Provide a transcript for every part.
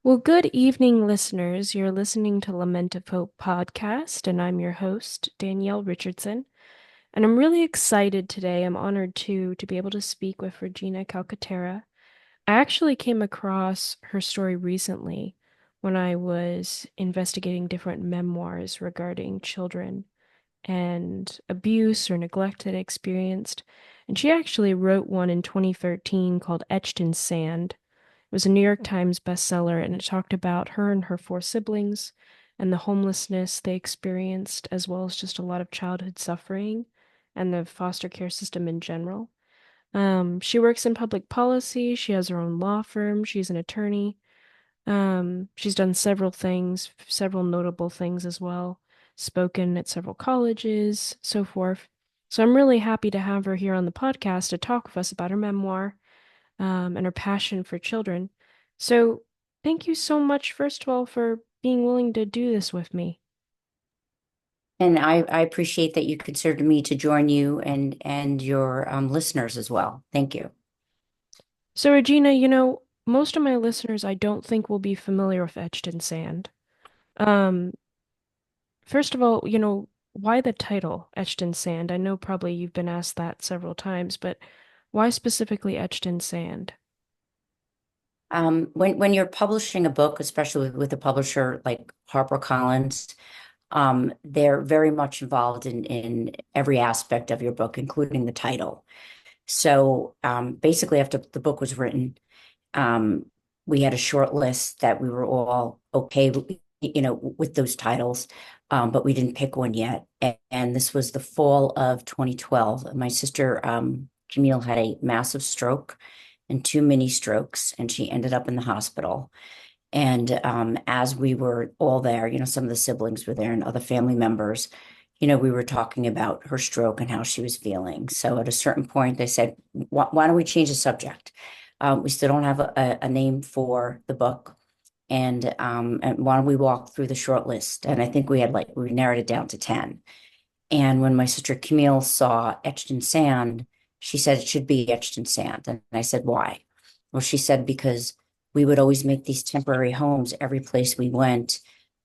Well, good evening, listeners. You're listening to Lament of Hope podcast, and I'm your host, Danielle Richardson. And I'm really excited today. I'm honored to be able to speak with Regina Calcaterra. I actually came across her story recently when I was investigating different memoirs regarding children and abuse or neglect that I experienced. And she actually wrote one in 2013 called Etched in Sand. It was a New York Times bestseller, and it talked about her and her four siblings and the homelessness they experienced, as well as just a lot of childhood suffering and the foster care system in general. She works in public policy. She has her own law firm. She's an attorney. She's done several things, several notable things as well, spoken at several colleges, so forth. So I'm really happy to have her here on the podcast to talk with us about her memoir and her passion for children. So, thank you so much, first of all, for being willing to do this with me. And I appreciate that you considered me to join you and your listeners as well. Thank you. So, Regina, most of my listeners I don't think will be familiar with Etched in Sand. Um, First of all, why the title, Etched in Sand? I know probably you've been asked that several times, but why specifically Etched in Sand? When you're publishing a book, especially with a publisher like HarperCollins, they're very much involved in every aspect of your book, including the title. So basically, after the book was written, um, we had a short list that we were all okay with those titles, but we didn't pick one yet. And this was the fall of 2012. My sister, Camille, had a massive stroke and two mini strokes, and she ended up in the hospital. And as we were all there, some of the siblings were there and other family members, we were talking about her stroke and how she was feeling. So at a certain point, they said, why don't we change the subject? We still don't have a name for the book. And why don't we walk through the short list? And I think we narrowed it down to 10. And when my sister Camille saw Etched in Sand, she said it should be Etched in Sand. And I said, why? Well, she said, because we would always make these temporary homes every place we went,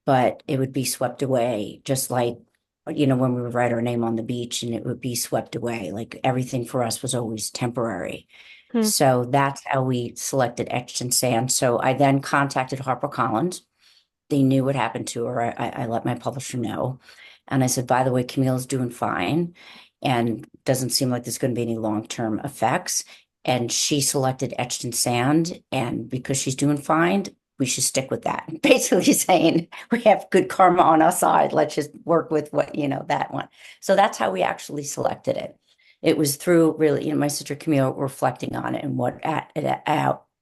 but it would be swept away, just like, when we would write our name on the beach and it would be swept away. Like everything for us was always temporary. Hmm. So that's how we selected Etched in Sand. So I then contacted HarperCollins. They knew what happened to her. I let my publisher know. And I said, by the way, Camille's doing fine and doesn't seem like there's going to be any long-term effects. And she selected Etched in Sand. And because she's doing fine, we should stick with that. Basically saying we have good karma on our side. Let's just work with that one. So that's how we actually selected it. It was through really, my sister Camille reflecting on it and what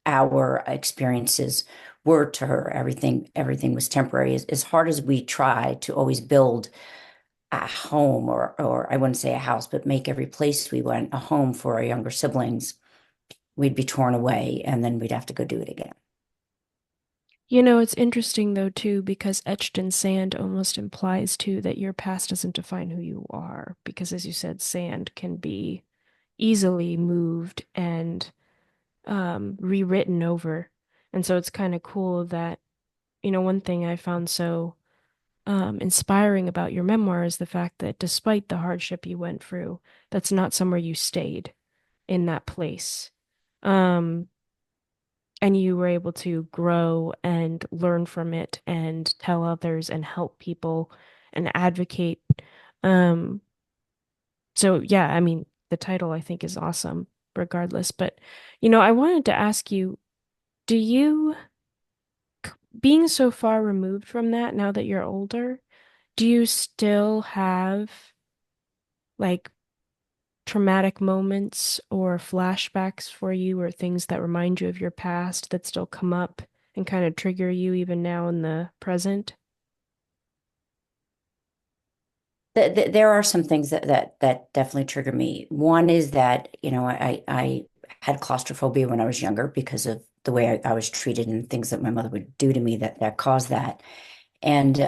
our experiences were to her. Everything was temporary. As hard as we try to always build a home, or I wouldn't say a house, but make every place we went a home for our younger siblings, we'd be torn away and then we'd have to go do it again. It's interesting though too, because etched in sand almost implies too that your past doesn't define who you are, because as you said, sand can be easily moved and rewritten over. And so it's kind of cool that, one thing I found so inspiring about your memoir is the fact that despite the hardship you went through, that's not somewhere you stayed in that place. Um, and you were able to grow and learn from it and tell others and help people and advocate. Um, so yeah, I mean, the title I think is awesome regardless. But, I wanted to ask you, do you, being so far removed from that now that you're older, do you still have like traumatic moments or flashbacks for you or things that remind you of your past that still come up and kind of trigger you even now in the present? There are some things that definitely trigger me. One is that, I had claustrophobia when I was younger because of the way I was treated and things that my mother would do to me that caused that. And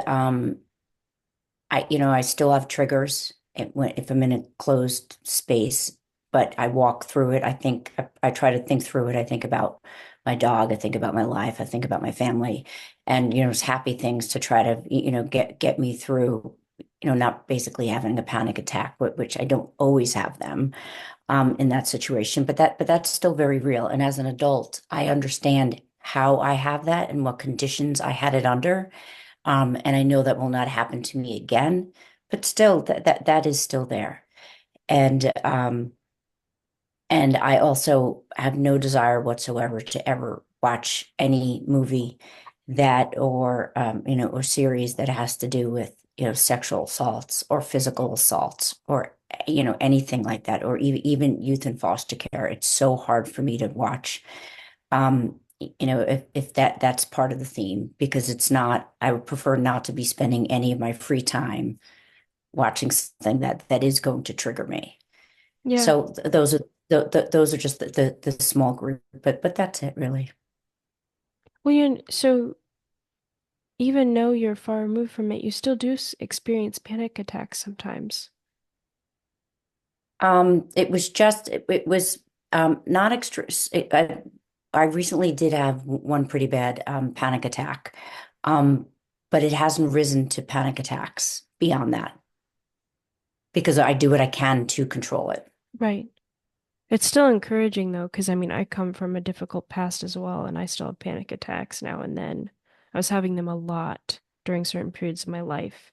I still have triggers if I'm in a closed space, but I walk through it. I try to think through it. I think about my dog, I think about my life, I think about my family, and just happy things to try to get me through, not basically having a panic attack, which I don't always have them in that situation, but that's still very real. And as an adult, I understand how I have that and what conditions I had it under. And I know that will not happen to me again, but still that is still there. And and I also have no desire whatsoever to ever watch any movie that or series that has to do with, sexual assaults or physical assaults or, anything like that, or even youth in foster care. It's so hard for me to watch. If that's part of the theme, because it's not, I would prefer not to be spending any of my free time watching something that is going to trigger me. Yeah. So those are just the small group, but that's it really. Well, so even though you're far removed from it, you still do experience panic attacks sometimes. It was just it was not extra. I recently did have one pretty bad panic attack, um, but it hasn't risen to panic attacks beyond that because I do what I can to control it. Right. It's still encouraging though, because I mean, I come from a difficult past as well, and I still have panic attacks now and then. I was having them a lot during certain periods of my life.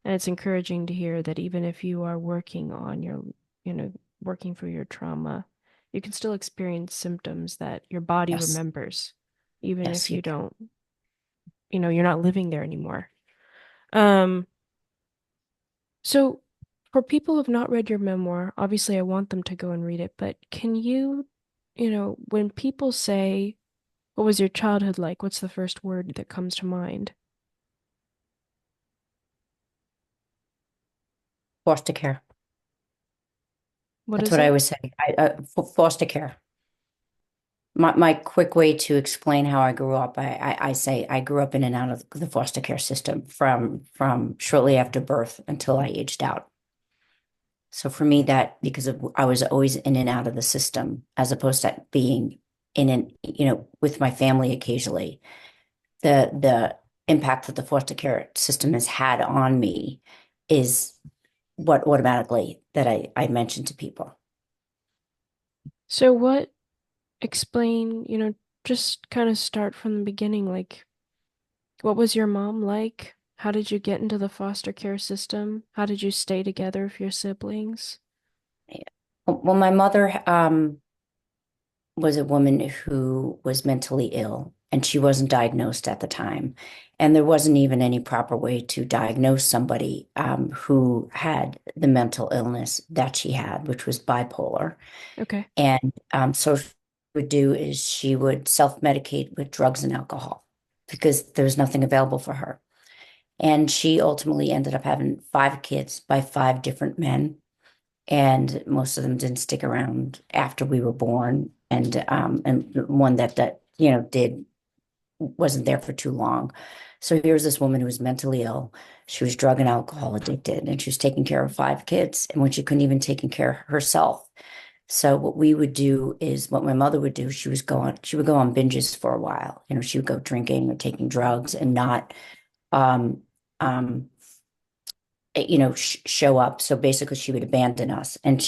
And it's encouraging to hear that even if you are working on your, you know, working through your trauma, you can still experience symptoms that your body Yes, remembers, even yes, if you you can. don't, you're not living there anymore. Um, so for people who have not read your memoir, obviously I want them to go and read it, but can you, when people say, what was your childhood like? What's the first word that comes to mind? Foster care. What That's is what I it? always say. Foster care. My quick way to explain how I grew up, I say I grew up in and out of the foster care system from shortly after birth until I aged out. So for me, that because I was always in and out of the system, as opposed to being in and with my family occasionally, the impact that the foster care system has had on me is what automatically that I mentioned to people. So what explain, just kind of start from the beginning. Like, what was your mom like? How did you get into the foster care system? How did you stay together with your siblings? Well, my mother was a woman who was mentally ill, and she wasn't diagnosed at the time. And there wasn't even any proper way to diagnose somebody who had the mental illness that she had, which was bipolar. Okay. And so what she would do is she would self-medicate with drugs and alcohol because there was nothing available for her. And she ultimately ended up having five kids by five different men, and most of them didn't stick around after we were born. And one that did wasn't there for too long. So here's this woman who was mentally ill. She was drug and alcohol addicted, and she was taking care of five kids. And when she couldn't even take care of herself, so what we would do is what my mother would do. She would go on binges for a while. She would go drinking or taking drugs and not um, um, show up. So basically, she would abandon us, and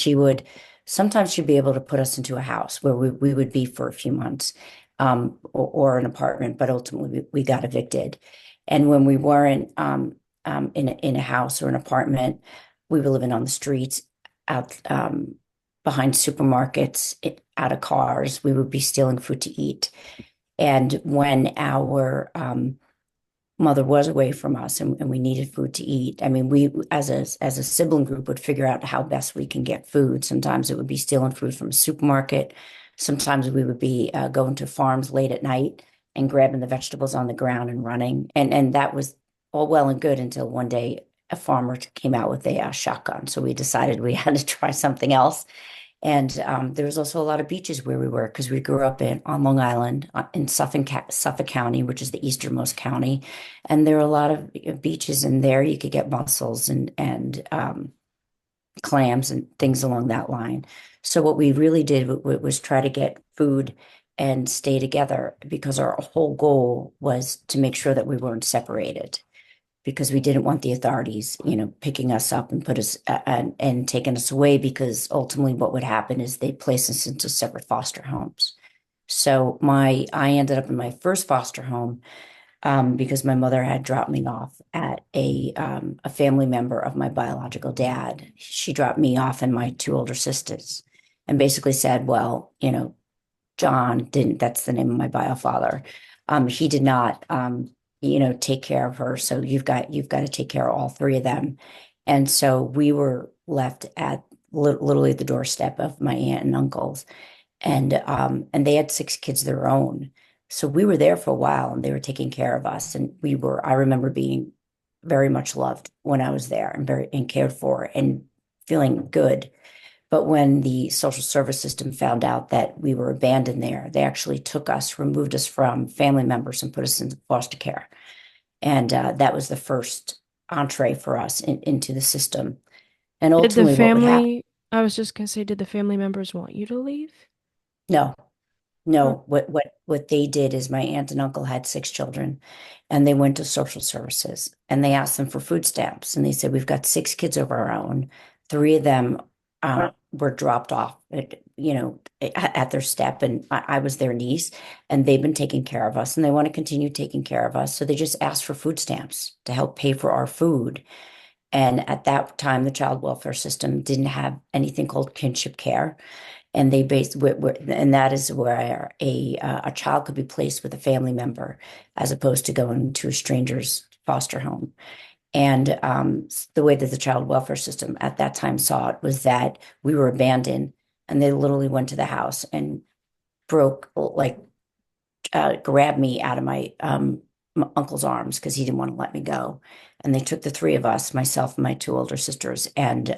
sometimes she'd be able to put us into a house where we would be for a few months, or an apartment. But ultimately, we got evicted. And when we weren't in a house or an apartment, we were living on the streets, out behind supermarkets, out of cars. We would be stealing food to eat. And when our mother was away from us, and we needed food to eat. I mean, we as a sibling group would figure out how best we can get food. Sometimes it would be stealing food from a supermarket. Sometimes we would be going to farms late at night and grabbing the vegetables on the ground and running. And that was all well and good until one day a farmer came out with a shotgun. So we decided we had to try something else. And there was also a lot of beaches where we were because we grew up on Long Island, in Suffolk County, which is the easternmost county. And there are a lot of beaches in there. You could get mussels and clams and things along that line. So what we really did was try to get food and stay together because our whole goal was to make sure that we weren't separated because we didn't want the authorities, picking us up and put us and taking us away because ultimately what would happen is they'd place us into separate foster homes. So I ended up in my first foster home because my mother had dropped me off at a family member of my biological dad. She dropped me off and my two older sisters, and basically said, "Well, John didn't. That's the name of my bio father. He did not, take care of her. So you've got to take care of all three of them." And so we were left at literally the doorstep of my aunt and uncles, and they had six kids of their own. So we were there for a while, and they were taking care of us. And I remember being very much loved when I was there and very and cared for and feeling good. But when the social service system found out that we were abandoned there, they actually took us, removed us from family members, and put us into foster care. And that was the first entree for us into the system. And Did the ultimately, what would happen? family, I was just gonna say, did the family members want you to leave? No, Huh. no. What they did is my aunt and uncle had six children, and they went to social services and they asked them for food stamps. And they said, "We've got six kids of our own. Three of them were dropped off at their step, and I was their niece, and they've been taking care of us, and they want to continue taking care of us. So they just asked for food stamps to help pay for our food." And at that time, the child welfare system didn't have anything called kinship care, and they based and that is where a child could be placed with a family member as opposed to going to a stranger's foster home. And the way that the child welfare system at that time saw it was that we were abandoned, and they literally went to the house and broke like grabbed me out of my uncle's arms because he didn't want to let me go. And they took the three of us, myself and my two older sisters, and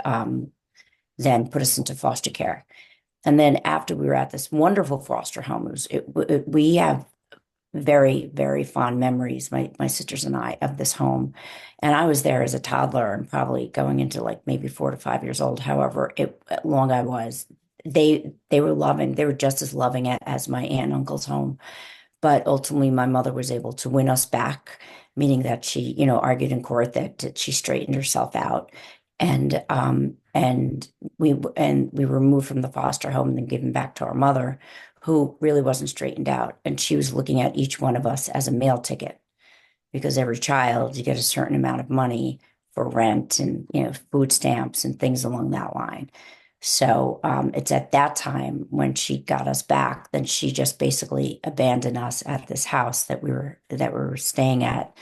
then put us into foster care. And then after we were at this wonderful foster home, we have very, very fond memories, my sisters and I, of this home. And I was there as a toddler and probably going into like maybe 4 to 5 years old, however long I was. They were loving, they were just as loving as my aunt and uncle's home. But ultimately, my mother was able to win us back, meaning that she, argued in court that she straightened herself out, and we were moved from the foster home and then given back to our mother, who really wasn't straightened out, and she was looking at each one of us as a meal ticket because every child you get a certain amount of money for rent and food stamps and things along that line. So it's at that time when she got us back, then she just basically abandoned us at this house that we were staying at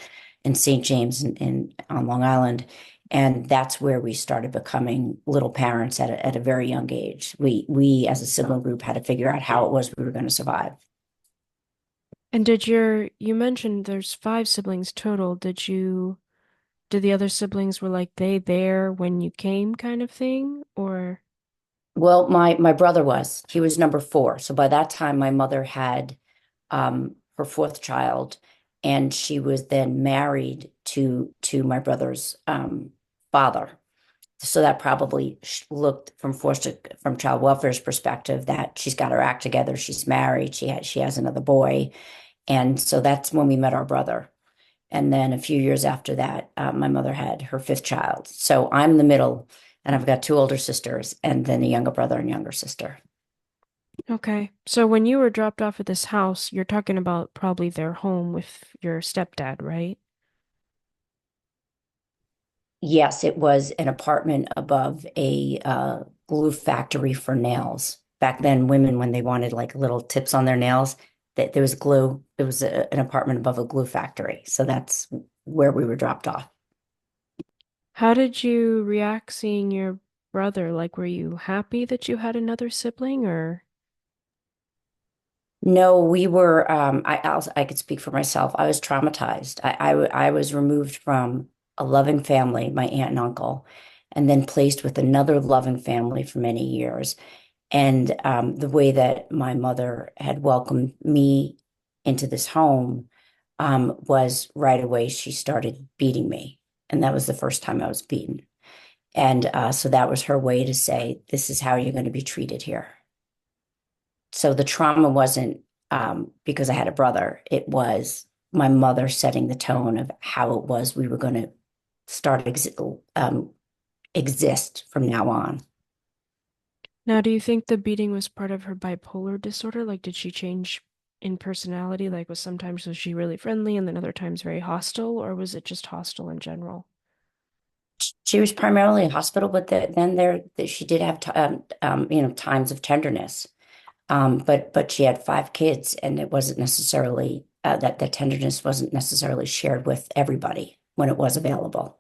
in St. James in on Long Island. And that's where we started becoming little parents at a very young age. We as a sibling group had to figure out how it was we were going to survive. And you mentioned there's five siblings total. Did the other siblings were like they there when you came kind of thing? Or Well, my brother he was number four. So by that time, my mother had her fourth child, and she was then married to my brother's father. So that probably looked from child welfare's perspective that she's got her act together. She's married. She has another boy, and so that's when we met our brother. And then a few years after that, my mother had her fifth child. So I'm the middle, and I've got two older sisters, and then a younger brother and younger sister. okay. So when you were dropped off at this house, you're talking about probably their home with your stepdad, right? Yes, it was an apartment above a glue factory for nails. Back then, women, when they wanted like little tips on their nails, that there was glue. There was an apartment above a glue factory. So that's where we were dropped off. How did you react seeing your brother? Like, were you happy that you had another sibling or? No, we were, I could speak for myself. I was traumatized. I was removed from a loving family, my aunt and uncle, and then placed with another loving family for many years. And the way that my mother had welcomed me into this home was right away she started beating me. And that was the first time I was beaten. And so that was her way to say, this is how you're going to be treated here. So the trauma wasn't because I had a brother. It was my mother setting the tone of how it was we were going to start exist from now on. Now, do you think the beating was part of her bipolar disorder? Like, did she change in personality? Like, was she really friendly and then other times very hostile, or was it just hostile in general? She was primarily in hospital, but then she did have times of tenderness. But she had five kids, and it wasn't necessarily that tenderness wasn't necessarily shared with everybody when it was available.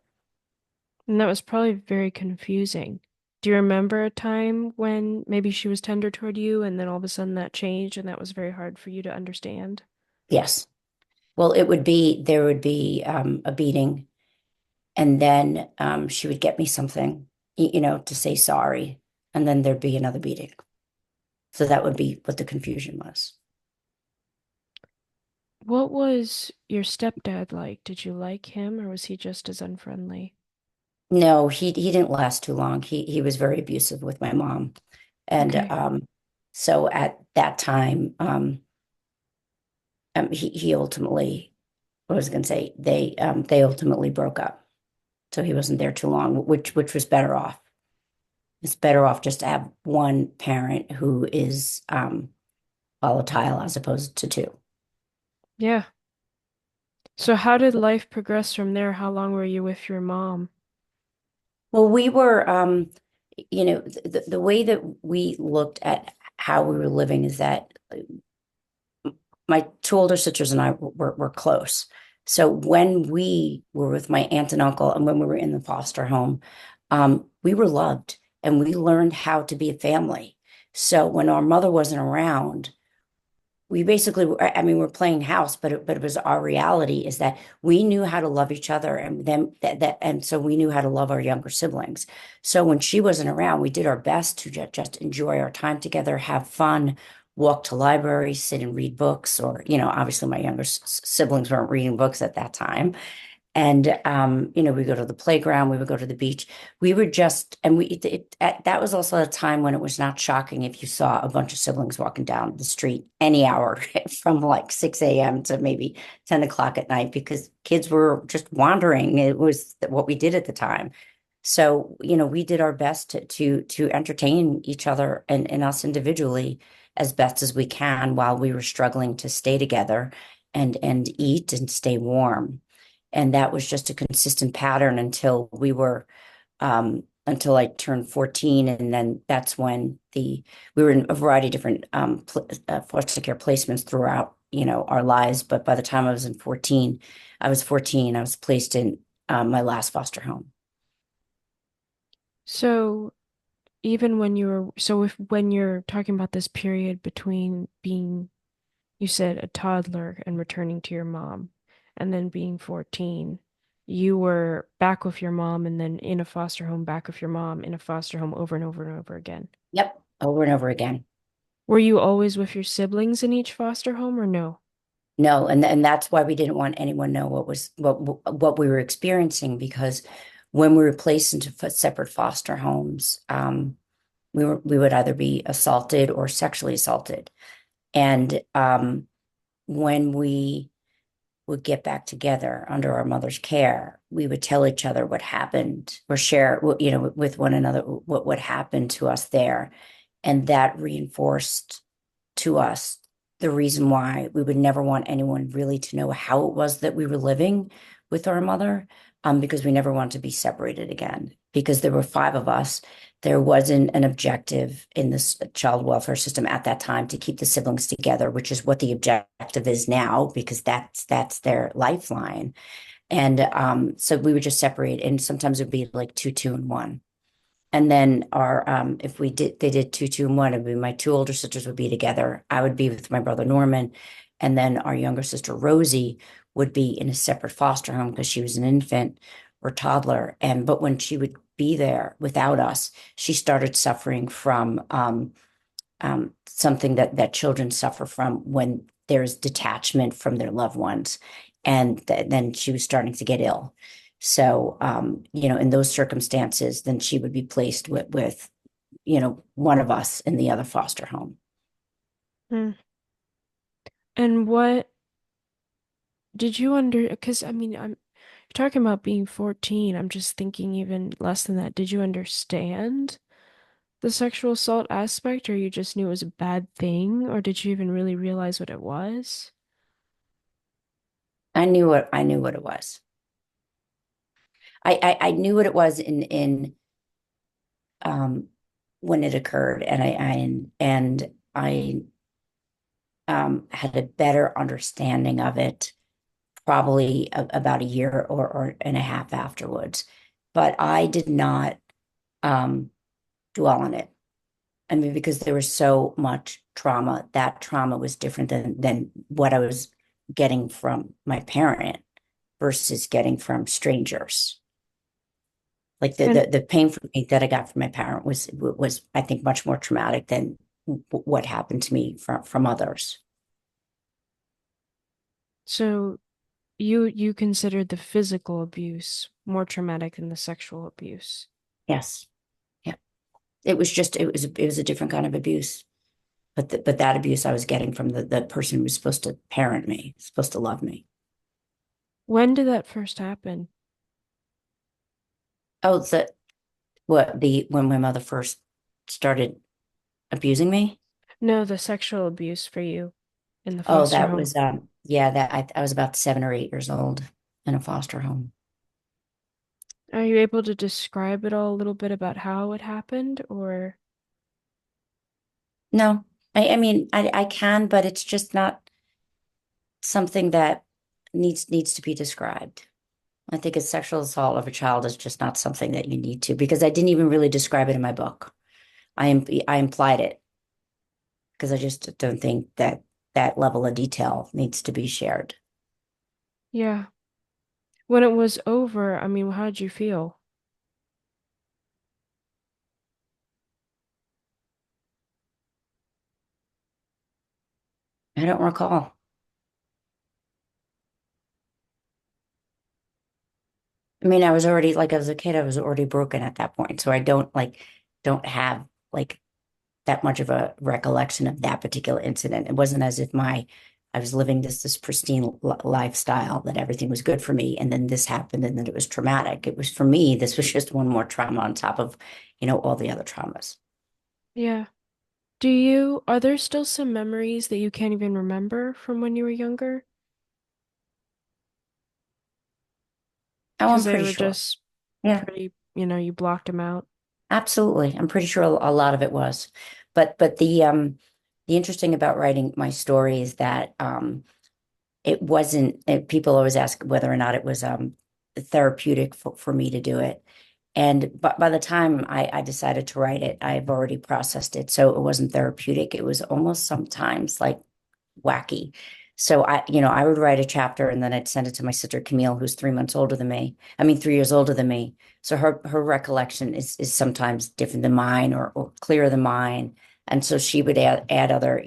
And that was probably very confusing. Do you remember a time when maybe she was tender toward you and then all of a sudden that changed and that was very hard for you to understand? Yes. Well, there would be a beating, and then she would get me something, to say sorry, and then there'd be another beating. So that would be what the confusion was. What was your stepdad like? Did you like him or was he just as unfriendly? No, he didn't last too long. He was very abusive with my mom, and Okay. so at that time, he ultimately, I was going to say they ultimately broke up. So he wasn't there too long, which was better off. It's better off just to have one parent who is volatile as opposed to two. Yeah. So how did life progress from there? How long were you with your mom? Well, we were, the way that we looked at how we were living is that my two older sisters and I were close. So when we were with my aunt and uncle and when we were in the foster home, we were loved and we learned how to be a family. So when our mother wasn't around, we basically, I mean, we're playing house, but it was our reality is that we knew how to love each other and then and so we knew how to love our younger siblings. So when she wasn't around, we did our best to just enjoy our time together, have fun, walk to libraries, sit and read books, or, obviously my younger siblings weren't reading books at that time. And we go to the playground, we would go to the beach. We would just, and that was also a time when it was not shocking if you saw a bunch of siblings walking down the street any hour from like 6 a.m. to maybe 10 o'clock at night because kids were just wandering. It was what we did at the time. So, we did our best to entertain each other and us individually as best as we can while we were struggling to stay together and eat and stay warm. And that was just a consistent pattern until I turned 14. And then that's when we were in a variety of different foster care placements throughout, our lives. But by the time I was 14, I was placed in my last foster home. So even when you were, so if when you're talking about this period between being, you said a toddler and returning to your mom, and then being 14, you were back with your mom and then in a foster home, back with your mom in a foster home over and over and over again. Yep, over and over again. Were you always with your siblings in each foster home or no? No, and that's why we didn't want anyone to know what we were experiencing because when we were placed into separate foster homes, we would either be assaulted or sexually assaulted. And when we would get back together under our mother's care, we would tell each other what happened or share, with one another what happened to us there. And that reinforced to us the reason why we would never want anyone really to know how it was that we were living with our mother, because we never wanted to be separated again. Because there were five of us, there wasn't an objective in this child welfare system at that time to keep the siblings together, which is what the objective is now, because that's their lifeline. And so we would just separate, and sometimes it would be like two, two, and one. And then if they did two, two, and one, it'd be my two older sisters would be together. I would be with my brother Norman, and then our younger sister Rosie would be in a separate foster home because she was an infant or toddler. But when she would be there without us, she started suffering from something that children suffer from when there's detachment from their loved ones, and then she was starting to get ill. So, in those circumstances, then she would be placed with one of us in the other foster home. Hmm. And what did you because I mean, I'm talking about being 14. I'm just thinking even less than that. Did you understand the sexual assault aspect, or you just knew it was a bad thing, or did you even really realize what it was? I knew what it was. I knew what it was in um when it occurred, and I had a better understanding of it probably about a year or and a half afterwards. But I did not um dwell on it. I mean, because there was so much trauma, that trauma was different than what I was getting from my parent versus getting from strangers. Like And the pain from me that I got from my parent was I think much more traumatic than what happened to me from others. so you considered the physical abuse more traumatic than the sexual abuse. Yes. Yeah. It was a different kind of abuse. But that abuse I was getting from the person who was supposed to parent me, supposed to love me. When did that first happen? Oh, the what the when my mother first started abusing me. No, the sexual abuse for you in the Oh, foster that home. was yeah, that I was about 7 or 8 years old in a foster home. Are you able to describe it all a little bit about how it happened, or No, I mean I can, but it's just not something that needs to be described. I think a sexual assault of a child is just not something that you need to, because I didn't even really describe it in my book. I implied it because I just don't think that that level of detail needs to be shared. yeah. When it was over, I mean, how did you feel? I don't recall. I mean, I was already like as a kid, I was already broken at that point. So I don't have like that much of a recollection of that particular incident. It wasn't as if my I was living this pristine lifestyle that everything was good for me, and then this happened, and then it was traumatic. It was for me, this was just one more trauma on top of, all the other traumas. Yeah. Are there still some memories that you can't even remember from when you were younger? Oh, Because I'm they pretty were sure. just Yeah, pretty, you blocked them out. absolutely. I'm pretty sure a lot of it was. But the interesting about writing my story is that it wasn't people always ask whether or not it was therapeutic for me to do it. And by the time I decided to write it, I've already processed it. So it wasn't therapeutic. It was almost sometimes like wacky. So I would write a chapter and then I'd send it to my sister Camille, who's 3 months older than me. I mean, 3 years older than me. So her recollection is sometimes different than mine or clearer than mine. And so she would add other,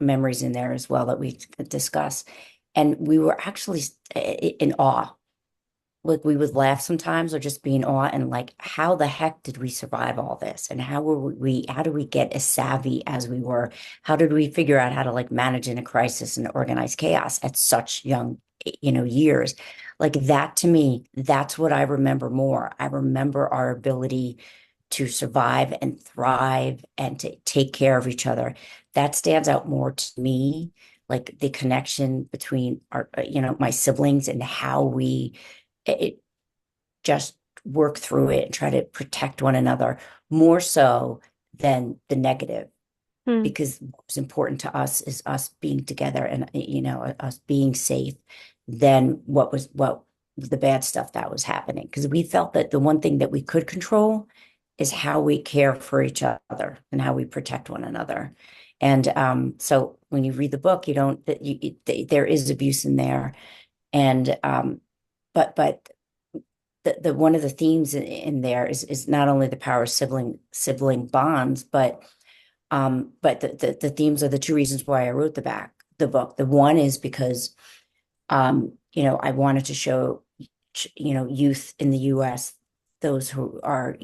memories in there as well that we could discuss. And we were actually in awe. Like we would laugh sometimes or just be in awe and like, how the heck did we survive all this? And how did we get as savvy as we were? How did we figure out how to like manage in a crisis and organize chaos at such young, years? Like that to me, that's what I remember more. I remember our ability to survive and thrive and to take care of each other. That stands out more to me, like the connection between our, my siblings and how we it just work through it and try to protect one another more so than the negative, Hmm. because what's important to us is us being together and us being safe than what the bad stuff that was happening, because we felt that the one thing that we could control is how we care for each other and how we protect one another. And so when you read the book, you don't that you, there is abuse in there. And but the one of the themes in there is not only the power of sibling bonds, but the themes are the two reasons why I wrote the book. The one is because I wanted to show youth in the US, those who are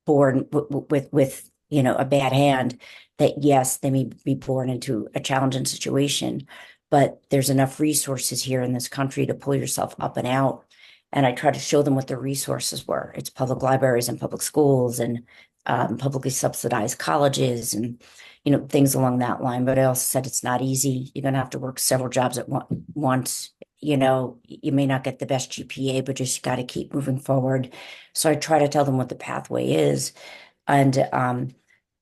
born with a bad hand, that yes, they may be born into a challenging situation, but there's enough resources here in this country to pull yourself up and out. And I try to show them what the resources were. It's public libraries and public schools and publicly subsidized colleges and things along that line. But I also said it's not easy. You're going to have to work several jobs at once. You may not get the best GPA, but just got to keep moving forward. So I try to tell them what the pathway is. And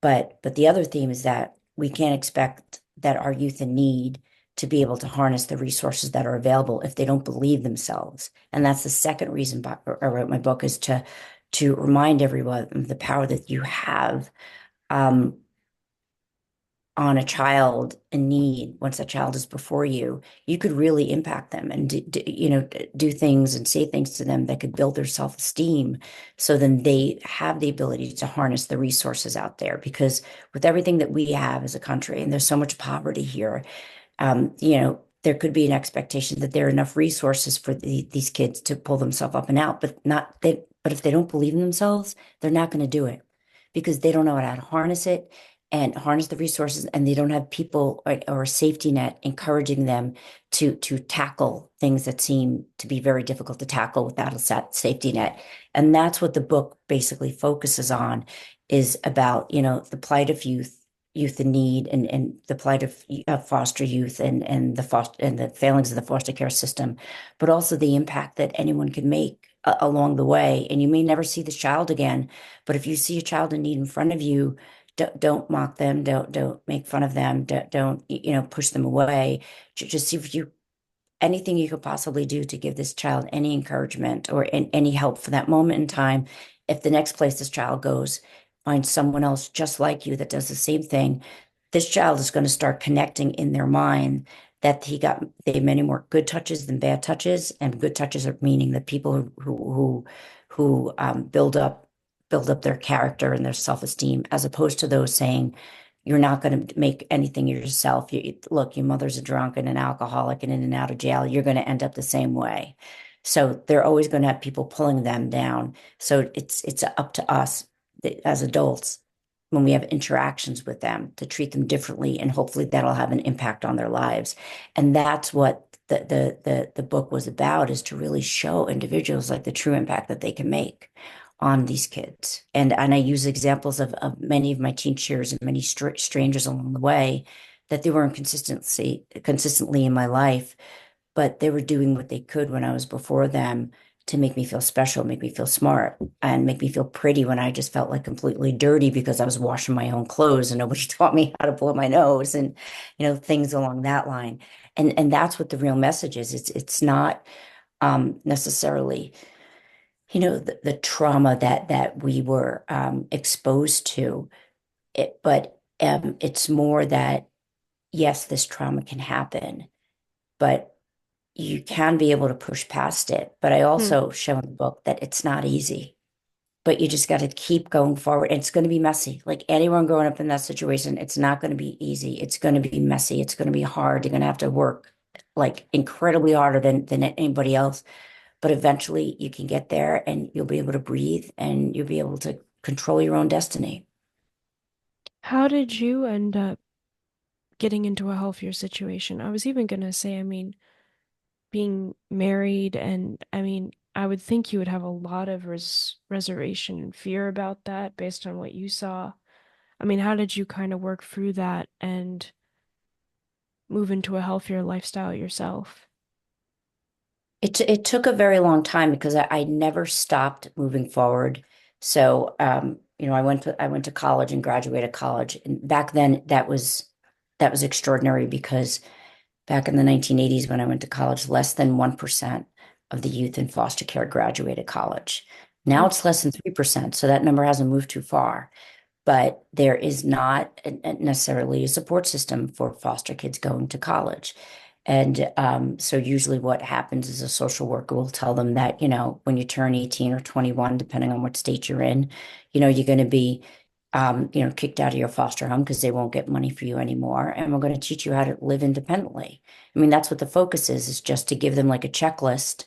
but the other theme is that we can't expect that our youth in need to be able to harness the resources that are available if they don't believe themselves. And that's the second reason I wrote my book, is to remind everyone of the power that you have um, on a child in need. Once a child is before you, you could really impact them and do things and say things to them that could build their self-esteem. So then they have the ability to harness the resources out there. Because with everything that we have as a country, and there's so much poverty here, there could be an expectation that there are enough resources for these kids to pull themselves up and out, but not they. But if they don't believe in themselves, they're not going to do it because they don't know how to harness it and harness the resources, and they don't have people or a safety net encouraging them to tackle things that seem to be very difficult to tackle without a safety net. And that's what the book basically focuses on, is about, the plight of youth in need, and the plight of foster youth, and the failings of the foster care system, but also the impact that anyone can make along the way. And you may never see this child again, but if you see a child in need in front of you, don't mock them, don't make fun of them, don't push them away. Just see if you anything you could possibly do to give this child any encouragement or any help for that moment in time. If the next place this child goes, find someone else just like you that does the same thing, this child is going to start connecting in their mind that they have many more good touches than bad touches, and good touches are meaning the people who build up their character and their self-esteem, as opposed to those saying, you're not going to make anything yourself. Look, your mother's a drunk and an alcoholic and in and out of jail. You're going to end up the same way. So they're always going to have people pulling them down. So it's up to us as adults, when we have interactions with them, to treat them differently, and hopefully that'll have an impact on their lives. And that's what the book was about, is to really show individuals like the true impact that they can make on these kids. And I use examples of many of my teachers and many strangers along the way, that they weren't consistently in my life, but they were doing what they could when I was before them to make me feel special, make me feel smart, and make me feel pretty when I just felt like completely dirty because I was washing my own clothes and nobody taught me how to blow my nose, and things along that line. And that's what the real message is. It's not necessarily the trauma that we were exposed to it, but it's more that, yes, this trauma can happen, but you can be able to push past it. But I Hmm. also show in the book that it's not easy, but you just got to keep going forward. And it's going to be messy. Like anyone growing up in that situation, it's not going to be easy. It's going to be messy. It's going to be hard. You're going to have to work like incredibly harder than anybody else. But eventually you can get there, and you'll be able to breathe, and you'll be able to control your own destiny. How did you end up getting into a healthier situation? I was even gonna say, I mean, being married, and I mean, I would think you would have a lot of reservation and fear about that based on what you saw. I mean, how did you kind of work through that and move into a healthier lifestyle yourself? It took a very long time because I never stopped moving forward. So, I went to college and graduated college. And back then that was extraordinary, because back in the 1980s, when I went to college, less than 1% of the youth in foster care graduated college. Now Hmm. it's less than 3%. So that number hasn't moved too far. But there is not necessarily a support system for foster kids going to college. And so usually what happens is a social worker will tell them that, when you turn 18 or 21, depending on what state you're in, you're going to be, kicked out of your foster home because they won't get money for you anymore. And we're going to teach you how to live independently. I mean, that's what the focus is just to give them like a checklist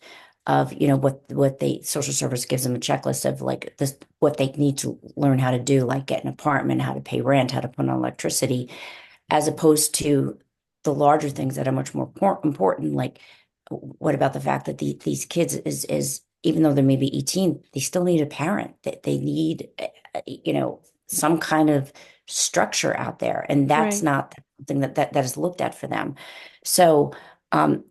of, what they social service gives them a checklist of like this, what they need to learn how to do, like get an apartment, how to pay rent, how to put on electricity, as opposed to the larger things that are much more important. Like, what about the fact that these kids is even though they may be 18, they still need a parent. That they need, some kind of structure out there, and that's Right. not something that is looked at for them. So,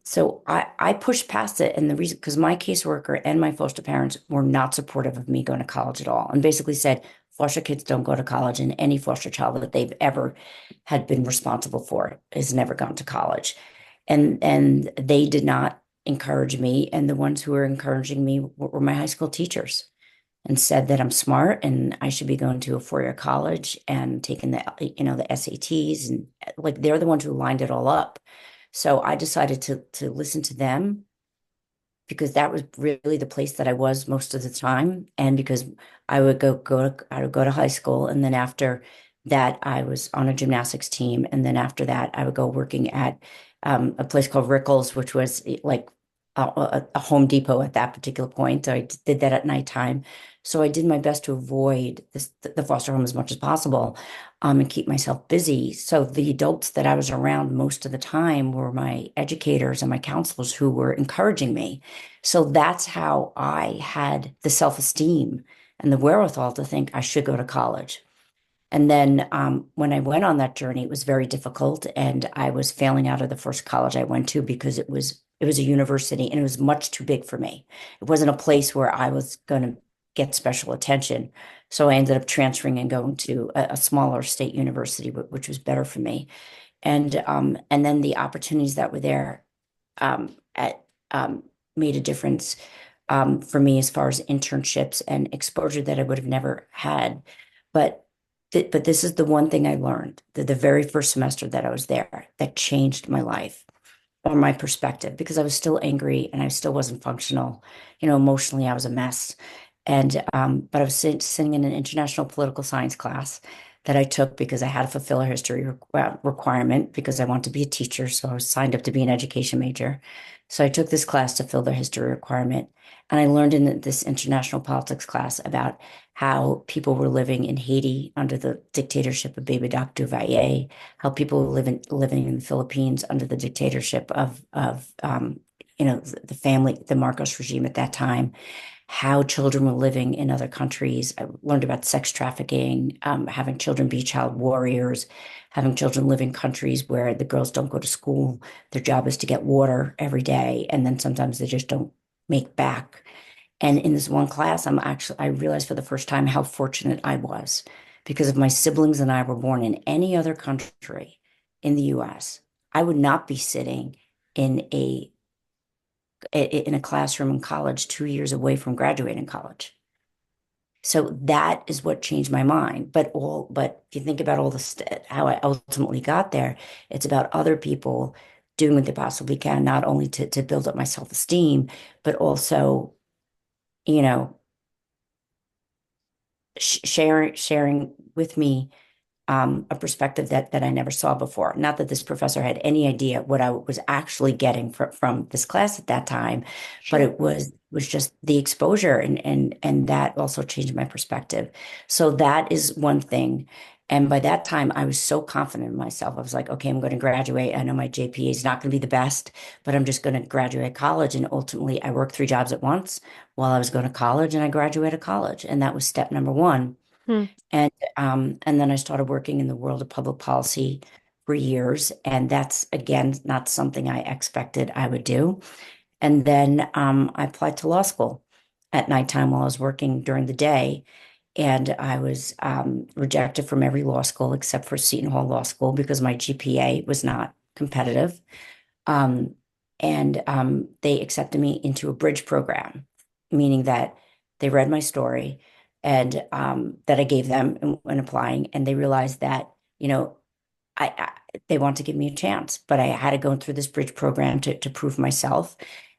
so I pushed past it, and the reason because my caseworker and my foster parents were not supportive of me going to college at all, and basically said foster kids don't go to college, and any foster child that they've ever had been responsible for has never gone to college. And they did not encourage me. And the ones who were encouraging me were my high school teachers and said that I'm smart and I should be going to a four-year college and taking the SATs, and like they're the ones who lined it all up. So I decided to listen to them because that was really the place that I was most of the time. And because I would go to high school, and then after that I was on a gymnastics team, and then after that I would go working at a place called Rickles, which was like a Home Depot at that particular point. So I did that at nighttime. So I did my best to avoid the foster home as much as possible, and keep myself busy. So the adults that I was around most of the time were my educators and my counselors who were encouraging me. So that's how I had the self-esteem and the wherewithal to think I should go to college. And then when I went on that journey, it was very difficult, and I was failing out of the first college I went to because it was a university and it was much too big for me. It wasn't a place where I was going to get special attention. So I ended up transferring and going to a smaller state university, which was better for me. And then the opportunities that were there at made a difference for me as far as internships and exposure that I would have never had. But but this is the one thing I learned the very first semester that I was there that changed my life or my perspective, because I was still angry and I still wasn't functional. Emotionally, I was a mess. But I was sitting in an international political science class that I took because I had to fulfill a history requirement because I want to be a teacher. So I was signed up to be an education major. So I took this class to fill the history requirement. And I learned in this international politics class about how people were living in Haiti under the dictatorship of Baby Doc Duvalier, how people were living in the Philippines under the dictatorship of the family, the Marcos regime at that time, how children were living in other countries. I learned about sex trafficking, having children be child warriors, having children live in countries where the girls don't go to school. Their job is to get water every day, and then sometimes they just don't make back. And in this one class, I realized for the first time how fortunate I was, because if my siblings and I were born in any other country in the US, I would not be sitting in a classroom in college 2 years away from graduating college. So that is what changed my mind. But if you think about how I ultimately got there, it's about other people doing what they possibly can, not only to build up my self-esteem, but also, you know, sharing with me a perspective that I never saw before. Not that this professor had any idea what I was actually getting from this class at that time, but Sure. it was just the exposure, and that also changed my perspective. So that is one thing. And by that time, I was so confident in myself. I was like, okay, I'm going to graduate. I know my GPA is not going to be the best, but I'm just going to graduate college. And ultimately, I worked three jobs at once while I was going to college, and I graduated college. And that was step number one. Hmm. And then I started working in the world of public policy for years. And that's, again, not something I expected I would do. And then I applied to law school at nighttime while I was working during the day. And I was rejected from every law school except for Seton Hall Law School because my GPA was not competitive. Um, and they accepted me into a bridge program, meaning that they read my story and that I gave them when applying, and they realized that, I they want to give me a chance, but I had to go through this bridge program to prove myself,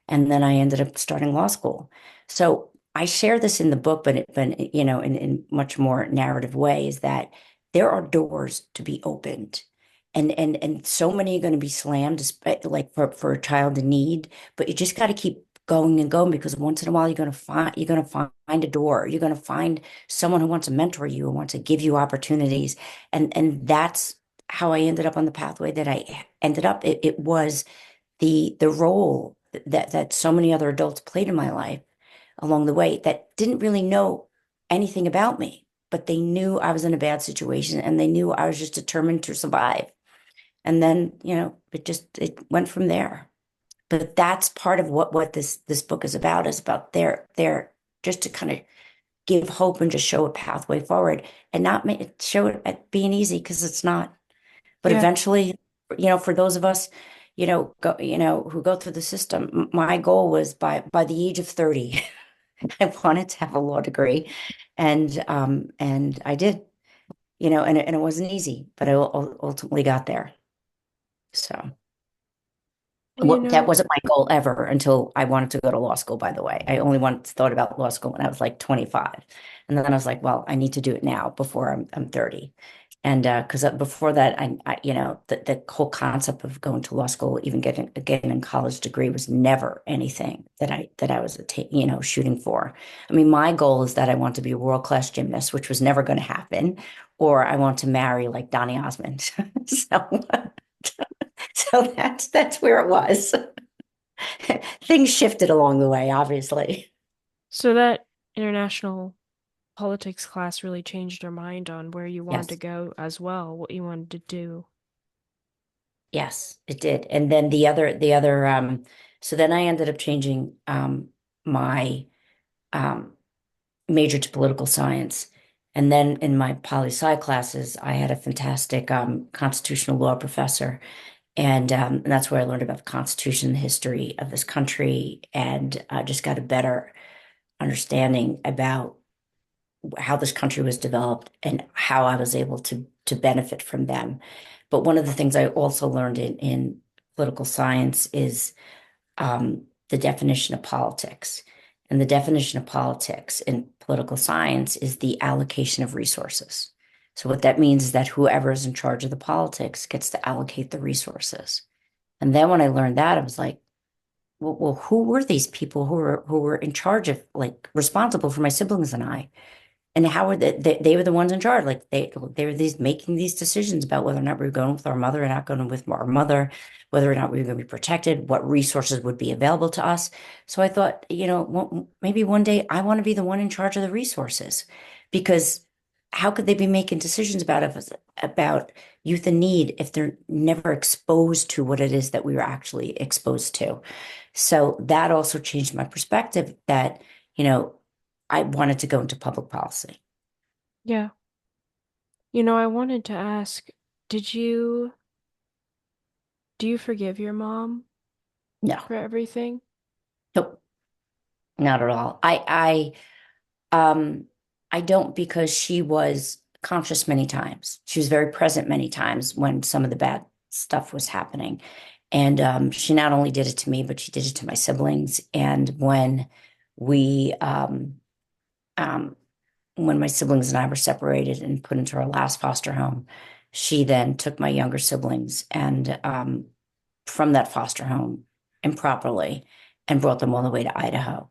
and then I ended up starting law school. So I share this in the book, but in much more narrative ways that there are doors to be opened, and so many are going to be slammed, like for a child in need, but you just got to keep going and going because once in a while you're going to find a door. You're going to find someone who wants to mentor you and wants to give you opportunities. And that's how I ended up on the pathway that I ended up. It was the role that so many other adults played in my life along the way that didn't really know anything about me, but they knew I was in a bad situation and they knew I was just determined to survive. And then, it went from there. But that's part of what this book is about their just to kind of give hope and just show a pathway forward and not show it at being easy because it's not. But Yeah. eventually, for those of us, who go through the system, my goal was by the age of 30, I wanted to have a law degree, and I did, and it wasn't easy, but I ultimately got there. So. Well, you That know, wasn't my goal ever until I wanted to go to law school, by the way. I only thought about law school when I was like 25. And then I was like, well, I need to do it now before I'm 30. And because before that, the whole concept of going to law school, even getting a college degree was never anything that I was shooting for. I mean, my goal is that I want to be a world-class gymnast, which was never going to happen, or I want to marry like Donny Osmond. So so that's where it was. Things shifted along the way, obviously. so that international politics class really changed your mind on where you wanted to Yes, go as well, what you wanted to do. yes, it did. And then so then I ended up changing my um, major to political science. And then in my poli sci classes, I had a fantastic constitutional law professor. And that's where I learned about the Constitution, the history of this country, and just got a better understanding about how this country was developed and how I was able to benefit from them. But one of the things I also learned in political science is the definition of politics. And the definition of politics in political science is the allocation of resources. So what that means is that whoever is in charge of the politics gets to allocate the resources. And then when I learned that, I was like, well, who were these people who were in charge of, like, responsible for my siblings and I? And how were they were the ones in charge. Like they were these making these decisions about whether or not we were going with our mother or not going with our mother, whether or not we were going to be protected, what resources would be available to us. So I thought, maybe one day I want to be the one in charge of the resources, because how could they be making decisions about youth in need if they're never exposed to what it is that we were actually exposed to? So that also changed my perspective that, you know, I wanted to go into public policy. Yeah. I wanted to ask, did you do you forgive your mom No, for everything? nope, not at all. I don't, because she was conscious many times. She was very present many times when some of the bad stuff was happening. And she not only did it to me, but she did it to my siblings. And we, um, when my siblings and I were separated and put into our last foster home, she then took my younger siblings and from that foster home improperly and brought them all the way to Idaho.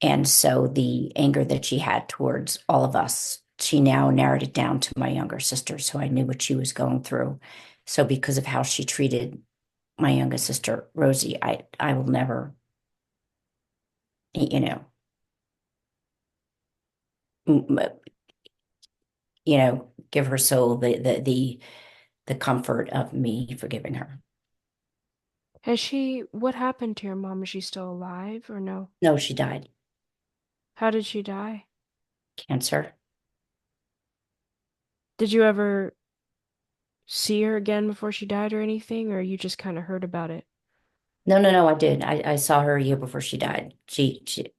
And so the anger that she had towards all of us, she now narrowed it down to my younger sister. So I knew what she was going through. So because of how she treated my youngest sister, Rosie, I will never, you know, give her soul the comfort of me forgiving her. What happened to your mom? Is she still alive or no? No, she died. How did she die? Cancer. Did you ever see her again before she died or anything, or you just kind of heard about it? No, no, no, I did. I saw her a year before she died.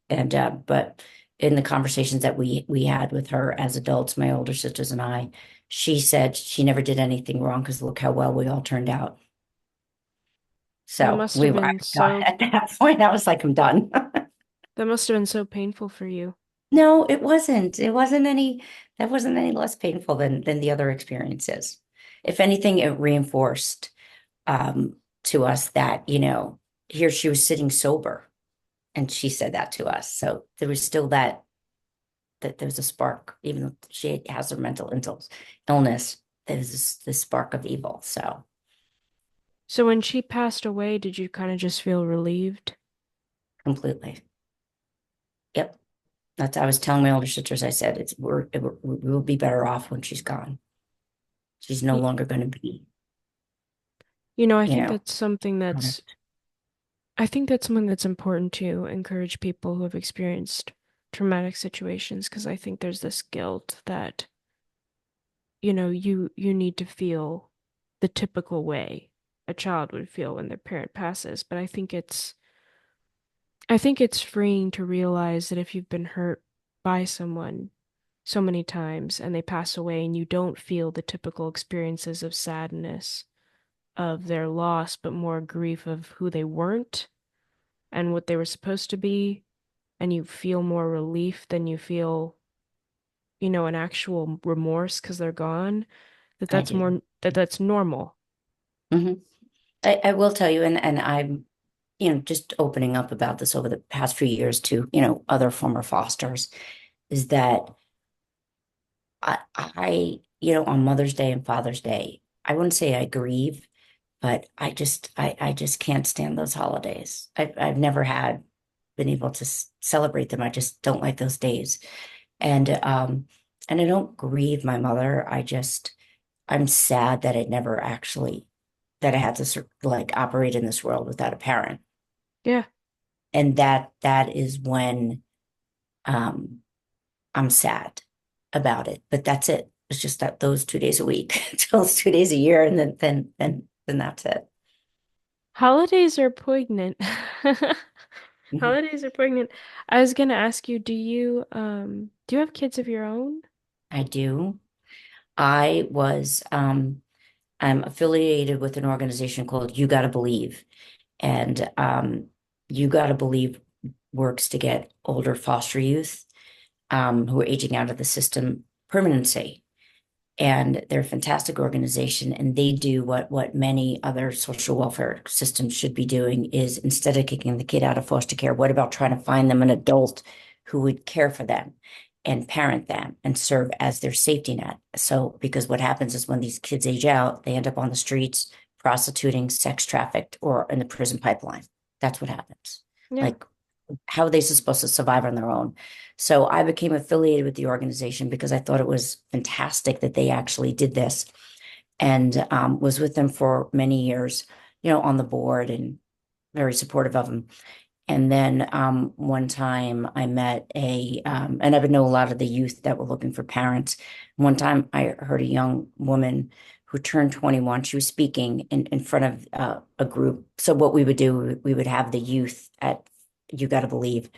But in the conversations that we had with her as adults, my older sisters and I, she said she never did anything wrong because look how well we all turned out. That So must have been so at that point, I was like, I'm done. that must have been so painful for you. No, it wasn't. That wasn't any less painful than the other experiences. If anything, it reinforced to us that, here she was sitting sober And she said that to us. So there was still that there was a spark, even though she has her illness, there's this spark of evil. So So when she passed away, did you kind of just feel relieved? completely. Yep. I was telling my older sisters, I said, we will be better off when she's gone. She's no Y- longer going to be, I you think know, that's something that's I think that's something that's important to encourage people who have experienced traumatic situations because I think there's this guilt that, you need to feel the typical way a child would feel when their parent passes. But I think it's freeing to realize that if you've been hurt by someone so many times and they pass away and you don't feel the typical experiences of sadness of their loss, but more grief of who they weren't and what they were supposed to be, and you feel more relief than you feel, an actual remorse because they're gone, that I that's do. more that's normal. Hmm. I will tell you, and I'm, just opening up about this over the past few years to, other former fosters, is that on Mother's Day and Father's Day, I wouldn't say I grieve, but I just can't stand those holidays. I've never been able to celebrate them. I just don't like those days. And I don't grieve my mother. I'm sad that that I had to like operate in this world without a parent. Yeah. And that is when um I'm sad about it. But that's it. It's just that those 2 days a week, those 2 days a year, and then that's it. Holidays are poignant. Mhm. Holidays are poignant. I was gonna ask you, do you have kids of your own? I do. I was I'm affiliated with an organization called You Gotta Believe. And You Gotta Believe works to get older foster youth who are aging out of the system permanency. And they're a fantastic organization, and they do what many other social welfare systems should be doing is instead of kicking the kid out of foster care, what about trying to find them an adult who would care for them and parent them and serve as their safety net? So, because what happens is when these kids age out, they end up on the streets, prostituting, sex trafficked, or in the prison pipeline. That's what happens. Yeah. Like, how are they supposed to survive on their own? So I became affiliated with the organization because I thought it was fantastic that they actually did this, and was with them for many years, on the board and very supportive of them. And then one time I met and I would know a lot of the youth that were looking for parents. One time I heard a young woman who turned 21. She was speaking in front of a group. So what we would do, we would have the youth at You Gotta Believe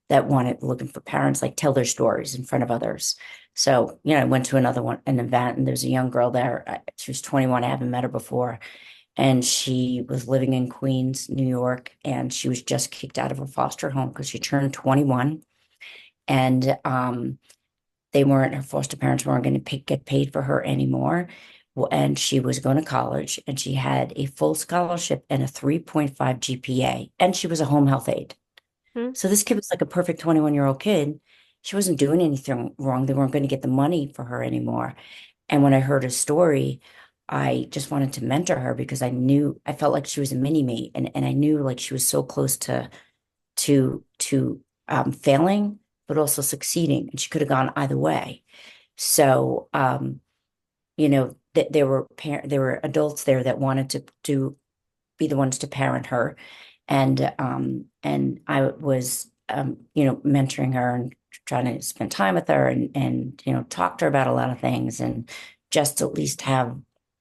that wanted looking for parents, like tell their stories in front of others. So, I went to an event, and there's a young girl there. She was 21. I haven't met her before, and she was living in Queens, New York, and she was just kicked out of her foster home because she turned 21, and her foster parents weren't going to get paid for her anymore. Well, and she was going to college, and she had a full scholarship and a 3.5 GPA, and she was a home health aide. Hmm. So this kid was like a perfect 21-year-old kid. She wasn't doing anything wrong. They weren't going to get the money for her anymore. And when I heard her story, I just wanted to mentor her because I felt like she was a mini me, and I knew like she was so close to failing, but also succeeding. And she could have gone either way. So there were adults there that wanted to be the ones to parent her. And I was mentoring her and trying to spend time with her and talk to her about a lot of things, and just at least have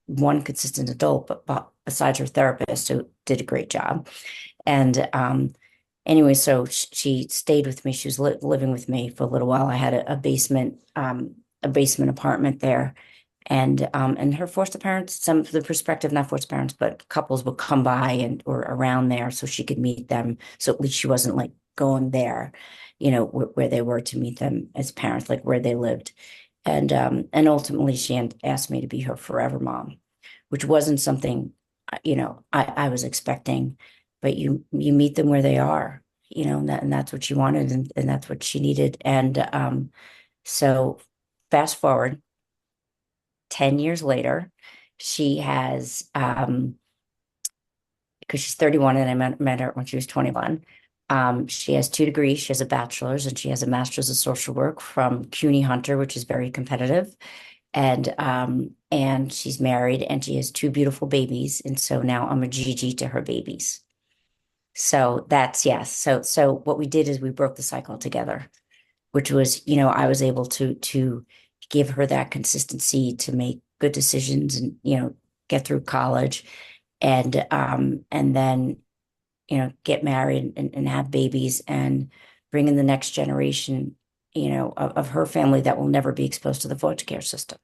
one consistent adult, but besides her therapist, who did a great job. And anyway, so she stayed with me. She was living with me for a little while. I had a basement apartment there, and her foster parents, some of the prospective, not foster parents, but couples would come by and or around there so she could meet them. So at least she wasn't like going there, where they were, to meet them as parents, like where they lived. And ultimately she asked me to be her forever mom, which wasn't something, I was expecting, but you meet them where they are. and that's what she wanted, and that's what she needed. And so fast forward 10 years later, she has, because she's 31 and I met her when she was 21. She has 2 degrees. She has a bachelor's and she has a master's of social work from CUNY Hunter, which is very competitive. And she's married and she has 2 beautiful babies. And so now I'm a Gigi to her babies. So that's yes. So what we did is we broke the cycle together, which was, I was able to give her that consistency to make good decisions and, get through college and then, get married and have babies and bring in the next generation, of her family that will never be exposed to the foster care system.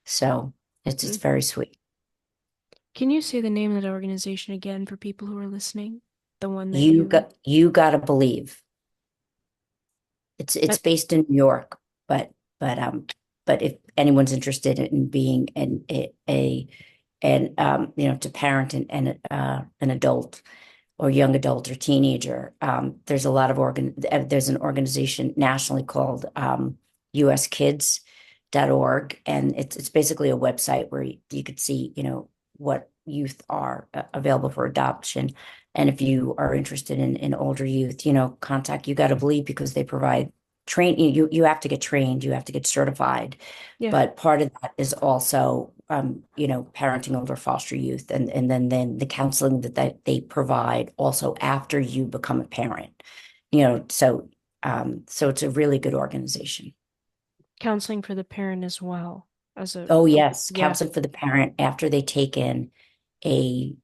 So it's Mm. very sweet. Can you say the name of that organization again for people who are listening? The one that You you, got you got to believe it's uh, based in New York, but but um but if anyone's interested in being to parent an adult or young adult or teenager, there's a lot of there's an organization nationally called uskids.org, and it's basically a website where you could see, what youth are available for adoption. And if you are interested in older youth, contact You Got to Believe, because they provide you have to get trained, you have to get certified. yeah. But part of that is also, parenting older foster youth, and then the counseling that they provide also after you become a parent. So it's a really good organization. Counseling for the parent as well as a, Oh yes, yeah. counseling for the parent after they take in a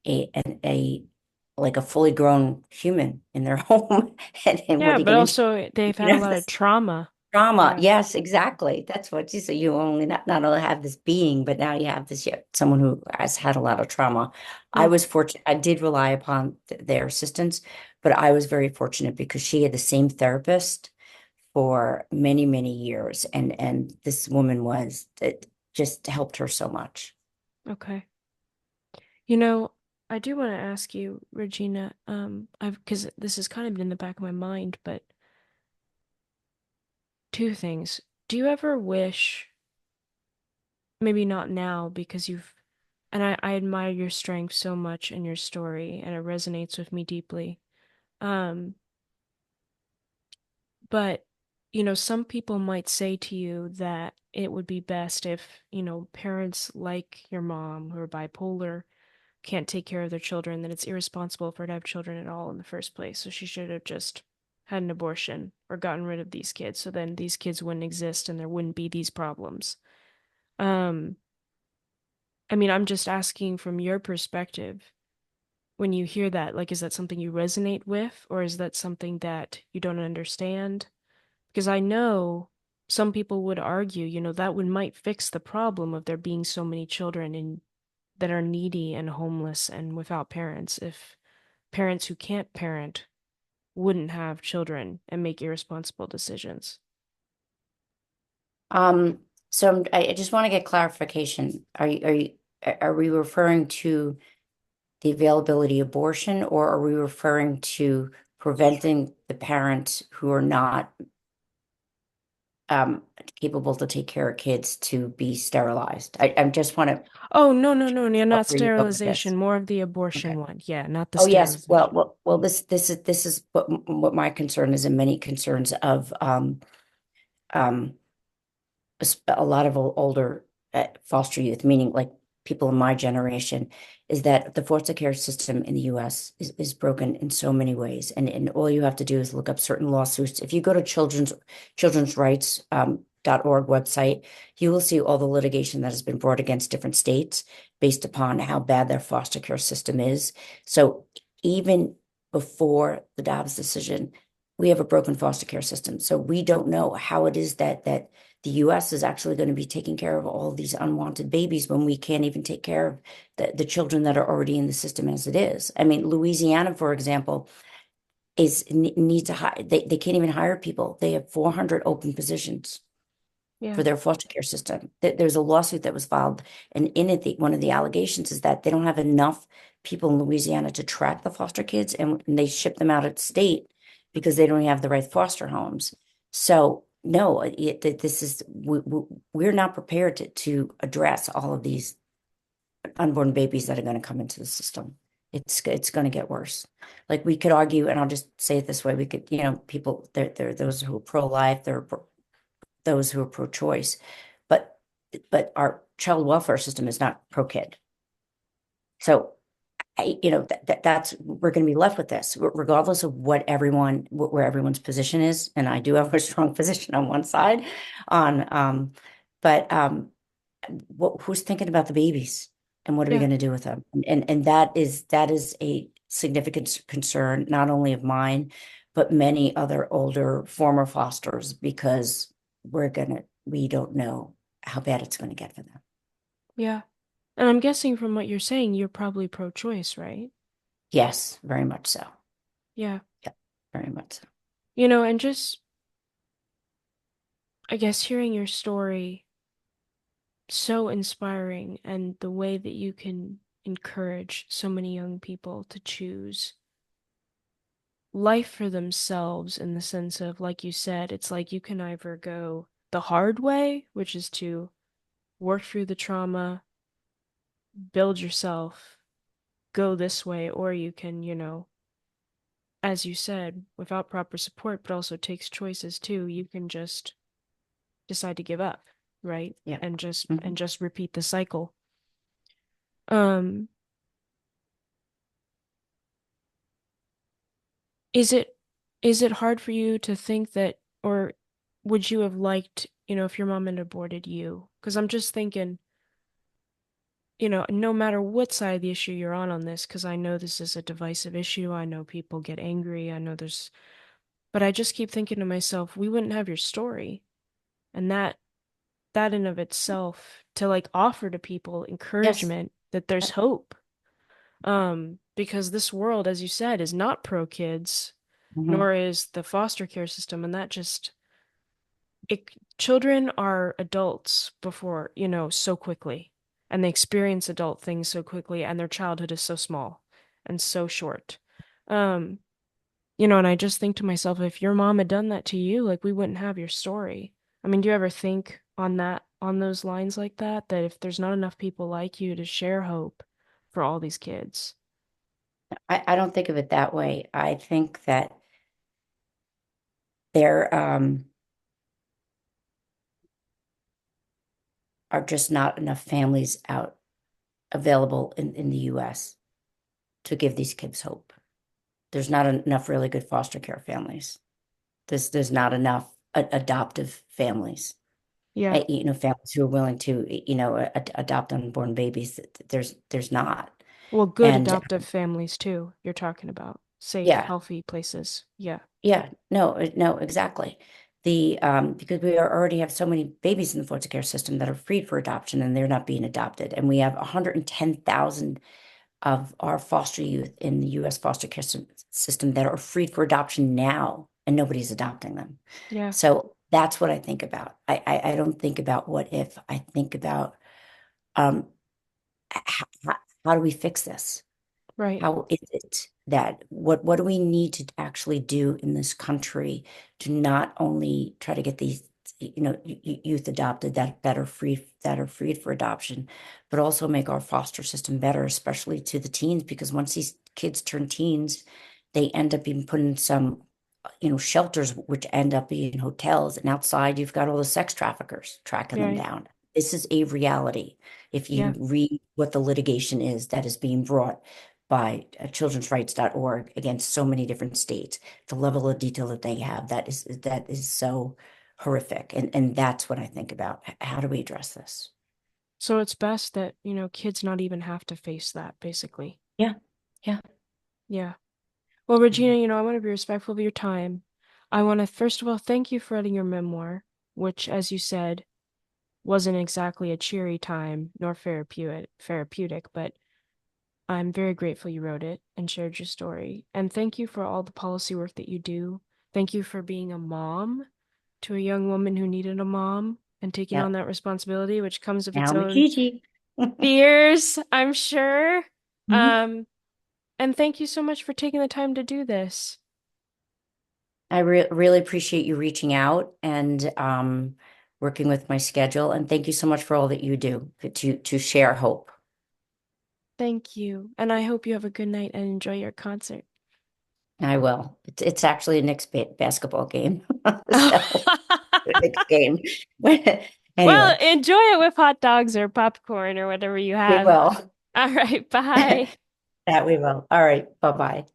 like a fully grown human in their home, and what Yeah, are you but going to do? also they've had a You know, lot of trauma. Trauma. Yeah. Yes, exactly. That's what you say. You only not only have this being, but now you have this, yeah, someone who has had a lot of trauma. I Yeah. was fortunate. I did rely upon their assistance, but I was very fortunate because she had the same therapist for many, many years. And this woman it just helped her so much. Okay. You know, I do want to ask you, Regina, because this has kind of been in the back of my mind, but two things. Do you ever wish, maybe not now because and I admire your strength so much in your story and it resonates with me deeply. Um, but, some people might say to you that it would be best if, parents like your mom who are bipolar can't take care of their children, then it's irresponsible for her to have children at all in the first place. So she should have just had an abortion or gotten rid of these kids. So then these kids wouldn't exist and there wouldn't be these problems. Um, I mean, I'm just asking from your perspective, when you hear that, like, is that something you resonate with, or is that something that you don't understand? Because I know some people would argue, that would might fix the problem of there being so many children that are needy and homeless and without parents if parents who can't parent wouldn't have children and make irresponsible decisions. I just want to get clarification. Are we referring to the availability of abortion, or are we referring to preventing the parents who are not um, capable to take care of kids to be sterilized? I just want to Oh, no, no, no, no, not where you go with this. sterilization, more of the Okay. abortion one. Yeah, not the Oh yes. Well, sterilization. this is what my concern is, and many concerns of um a lot of older foster youth, meaning like people in my generation, is that the foster care system in the US is broken in so many ways. And all you have to do is look up certain lawsuits. If you go to children's rights .org website, you will see all the litigation that has been brought against different states based upon how bad their foster care system is. So even before the Dobbs decision, we have a broken foster care system. So we don't know how it is that the US is actually going to be taking care of all of these unwanted babies when we can't even take care of the children that are already in the system as it is. I mean, Louisiana, for example, needs to hire, they can't even hire people. They have 400 open positions Yeah. for their foster care system. There's a lawsuit that was filed, and in it, one of the allegations is that they don't have enough people in Louisiana to track the foster kids, and they ship them out of state because they don't have the right foster homes. So no, this is we're not prepared to address all of these unborn babies that are going to come into the system. It's going to get worse. Like we could argue, and I'll just say it this way: we could, people there are those who are pro-life, there are those who are pro-choice, but our child welfare system is not pro-kid. So that's we're going to be left with this, regardless of where everyone's position is. And I do have a strong position on one side, on but who's thinking about the babies and what are we Yeah. going to do with them? And that is a significant concern, not only of mine, but many other older former fosters, because we don't know how bad it's going to get for them. Yeah. And I'm guessing from what you're saying, you're probably pro-choice, right? Yes, very much so. Yeah. Yeah, very much so. And just, I guess, hearing your story, so inspiring, and the way that you can encourage so many young people to choose life for themselves in the sense of, like you said, it's like you can either go the hard way, which is to work through the trauma, build yourself, go this way, or you can, as you said, without proper support, but also takes choices too, you can just decide to give up, right? Yeah. And just Mhm. and just repeat the cycle. Um, is it is it hard for you to think that, or would you have liked, if your mom had aborted you? Because I'm just thinking, no matter what side of the issue you're on this, because I know this is a divisive issue, I know people get angry, I know but I just keep thinking to myself, we wouldn't have your story. And that in of itself, to like offer to people Yes. encouragement that there's hope. Because this world, as you said, is not pro kids, Hmm. nor is the foster care system, and that just it children are adults before, so quickly, and they experience adult things so quickly, and their childhood is so small and so short. Um, and I just think to myself, if your mom had done that to you, like we wouldn't have your story. I mean, do you ever think on those lines like that, that if there's not enough people like you to share hope for all these kids? I don't think of it that way. I think that there are just not enough families out available in the US to give these kids hope. There's not enough really good foster care families. There's not enough adoptive families. Yeah. Families who are willing to, adopt unborn babies. There's not. Well, good And adoptive families too, you're talking about. Safe, yeah, healthy places. Yeah. yeah, no, no, exactly. Because we already have so many babies in the foster care system that are freed for adoption and they're not being adopted. And we have 110,000 of our foster youth in the US foster care system that are freed for adoption now, and nobody's adopting them. Yeah. So that's what I think about. I don't think about what if. I think about um, how do we fix this? Right. How is it that what do we need to actually do in this country to not only try to get these youth adopted that are freed for adoption, but also make our foster system better, especially to the teens, because once these kids turn teens, they end up being put in some shelters, which end up being hotels, and outside you've got all the sex traffickers tracking them Right. down. This is a reality. If Yeah. you read what the litigation is that is being brought by childrensrights.org against so many different states, the level of detail that they have, that is so horrific. And that's what I think about. How do we address this? So it's best that, kids not even have to face that, basically. Yeah, yeah. Yeah. Well, Regina, I want to be respectful of your time. I want to, first of all, thank you for writing your memoir, which, as you said, wasn't exactly a cheery time nor therapeutic, but I'm very grateful you wrote it and shared your story. And thank you for all the policy work that you do. Thank you for being a mom to a young woman who needed a mom and taking Yeah. on that responsibility, which comes with its Now I'm a own Gigi. fears, I'm sure. Mhm. Um, and thank you so much for taking the time to do this. I really appreciate you reaching out and working with my schedule. And thank you so much for all that you do to share hope. Thank you. And I hope you have a good night and enjoy your concert. I will. It's actually a Knicks basketball game. So, a Knicks game. Well, Anyway, enjoy it with hot dogs or popcorn or whatever you we have. will. All right, bye. That we will. All right. Bye-bye.